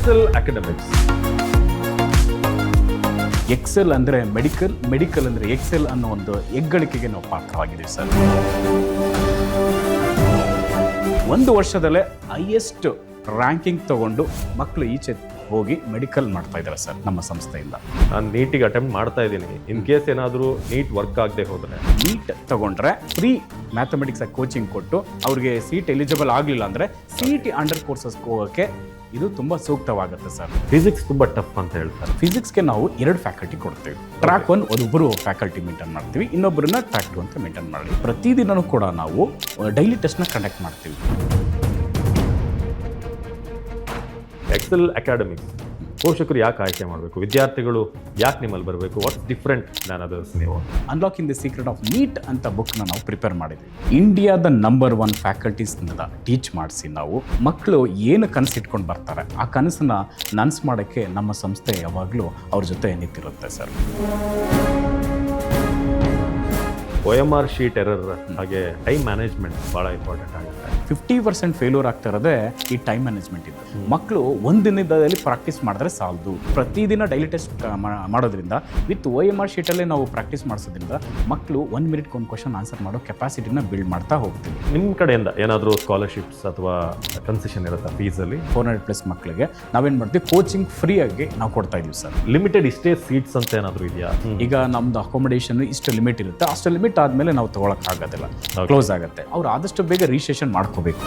Excel academics. Excel ಅಂದರೆ medical, medical ಅಂದರೆ Excel ಅನ್ನೋ ಒಂದು ಹೆಗ್ಗಳಿಕೆಗೆ ನಾವು ಪಾತ್ರವಾಗಿದ್ದೀವಿ ಸರ್. ಒಂದು ವರ್ಷದಲ್ಲೇ ಹೈಯೆಸ್ಟ್ ರ್ಯಾಂಕಿಂಗ್ ತಗೊಂಡು ಮಕ್ಕಳು ಈಚೆ ಹೋಗಿ ಮೆಡಿಕಲ್ ಮಾಡ್ತಾ ಇದ್ದಾರೆ ಸರ್ ನಮ್ಮ ಸಂಸ್ಥೆಯಿಂದ. ನಾನು ನೀಟಿಗೆ ಅಟೆಂಪ್ಟ್ ಮಾಡ್ತಾ ಇದ್ದೀನಿ. ಇನ್ ಕೇಸ್ ಏನಾದರೂ ನೀಟ್ ವರ್ಕ್ ಆಗದೆ ಹೋದರೆ ನೀಟ್ ತಗೊಂಡ್ರೆ ಫ್ರೀ ಮ್ಯಾಥಮೆಟಿಕ್ಸ್ ಕೋಚಿಂಗ್ ಕೊಟ್ಟು ಅವ್ರಿಗೆ ಸೀಟ್ ಎಲಿಜಿಬಲ್ ಆಗಲಿಲ್ಲ ಅಂದರೆ CET ಅಂಡರ್ ಕೋರ್ಸಸ್ಗೆ ಹೋಗೋಕ್ಕೆ ಇದು ತುಂಬ ಸೂಕ್ತವಾಗುತ್ತೆ ಸರ್. ಫಿಸಿಕ್ಸ್ ತುಂಬ ಟಫ್ ಅಂತ ಹೇಳ್ತಾರೆ. ಫಿಸಿಕ್ಸ್ಗೆ ನಾವು 2 ಫ್ಯಾಕಲ್ಟಿ ಕೊಡ್ತೀವಿ. ಟ್ರ್ಯಾಕ್ 1 ಒಬ್ಬರು ಫ್ಯಾಕಲ್ಟಿ ಮೇಂಟೈನ್ ಮಾಡ್ತೀವಿ, ಇನ್ನೊಬ್ಬರನ್ನ ಟ್ರ್ಯಾಕ್ 2 ಅಂತ ಮೇಂಟೈನ್ ಮಾಡಿ. ಪ್ರತಿದಿನವೂ ಕೂಡ ನಾವು ಡೈಲಿ ಟೆಸ್ಟ್ನ ಕಂಡಕ್ಟ್ ಮಾಡ್ತೀವಿ. ಎಕ್ಸೆಲ್ ಅಕಾಡೆಮಿಕ್ಸ್ ಪೋಷಕರು ಯಾಕೆ ಆಯ್ಕೆ ಮಾಡಬೇಕು, ವಿದ್ಯಾರ್ಥಿಗಳು ಯಾಕೆ ನಿಮ್ಮಲ್ಲಿ ಬರಬೇಕು, ವಾಟ್ಸ್ ಡಿಫ್ರೆಂಟ್ ದ್ಯಾನ್ ಅದರ್ಸ್? ನೀವು unlocking the secret of NEET ಅಂತ ಬುಕ್ನ ನಾವು ಪ್ರಿಪೇರ್ ಮಾಡಿದ್ವಿ. ಇಂಡಿಯಾದ ನಂಬರ್ 1 ಫ್ಯಾಕಲ್ಟೀಸ್ನಿಂದ ಟೀಚ್ ಮಾಡಿಸಿ ನಾವು ಮಕ್ಕಳು ಏನು ಕನಸಿಟ್ಕೊಂಡು ಬರ್ತಾರೆ ಆ ಕನಸನ್ನ ನನಸು ಮಾಡೋಕ್ಕೆ ನಮ್ಮ ಸಂಸ್ಥೆ ಯಾವಾಗಲೂ ಅವ್ರ ಜೊತೆ ನಿಂತಿರುತ್ತೆ ಸರ್. OMR ಶೀಟ್ ಎರರ್ ಹಾಗೆ ಟೈಮ್ ಮ್ಯಾನೇಜ್ಮೆಂಟ್ ಭಾಳ ಇಂಪಾರ್ಟೆಂಟ್ ಆಗುತ್ತೆ. 50% ಫೇಲ್ಯೂರ್ ಆಗ್ತಾ ಇರೋದೇ ಈ ಟೈಮ್ ಮ್ಯಾನೇಜ್ಮೆಂಟ್ ಇದೆ. ಮಕ್ಕಳು ಒಂದು ದಿನದಲ್ಲಿ ಪ್ರಾಕ್ಟೀಸ್ ಮಾಡಿದ್ರೆ ಸಾಲದು. ಪ್ರತಿದಿನ ಡೈಲಿ ಟೆಸ್ಟ್ ಮಾಡೋದ್ರಿಂದ ವಿತ್ OMR ಶೀಟಲ್ಲೇ ನಾವು ಪ್ರಾಕ್ಟೀಸ್ ಮಾಡಿಸೋದ್ರಿಂದ ಮಕ್ಕಳು 1 ಮಿನಿಟ್ಗೆ ಒಂದು ಕ್ವಶನ್ ಆನ್ಸರ್ ಮಾಡೋ ಕೆಪಾಸಿಟಿನ ಬಿಲ್ಡ್ ಮಾಡ್ತಾ ಹೋಗ್ತೀವಿ. ನಿಮ್ಮ ಕಡೆಯಿಂದ ಏನಾದರೂ ಸ್ಕಾಲರ್ಶಿಪ್ಸ್ ಅಥವಾ ಕನ್ಸೆಷನ್ ಇರುತ್ತಾ ಫೀಸಲ್ಲಿ? 400+ ಮಕ್ಕಳಿಗೆ ನಾವೇನು ಮಾಡ್ತೀವಿ, ಕೋಚಿಂಗ್ ಫ್ರೀಯಾಗಿ ನಾವು ಕೊಡ್ತಾ ಇದೀವಿ ಸರ್. ಲಿಮಿಟೆಡ್ ಇಷ್ಟೇ ಸೀಟ್ಸ್ ಅಂತ ಏನಾದರೂ ಇದೆಯಾ? ಈಗ ನಮ್ದು ಅಕಾಮಿಡೇಷನ್ ಇಷ್ಟು ಲಿಮಿಟ್ ಇರುತ್ತೆ, ಅಷ್ಟು ಲಿಮಿಟ್ ಆದಮೇಲೆ ನಾವು ತೊಗೊಳಕ್ಕಾಗೋದಿಲ್ಲ, ಕ್ಲೋಸ್ ಆಗುತ್ತೆ. ಅವ್ರು ಆದಷ್ಟು ಬೇಗ ರಿಜಿಸ್ಟ್ರೇಷನ್ ಮಾಡ್ಕೋಬೇಕು.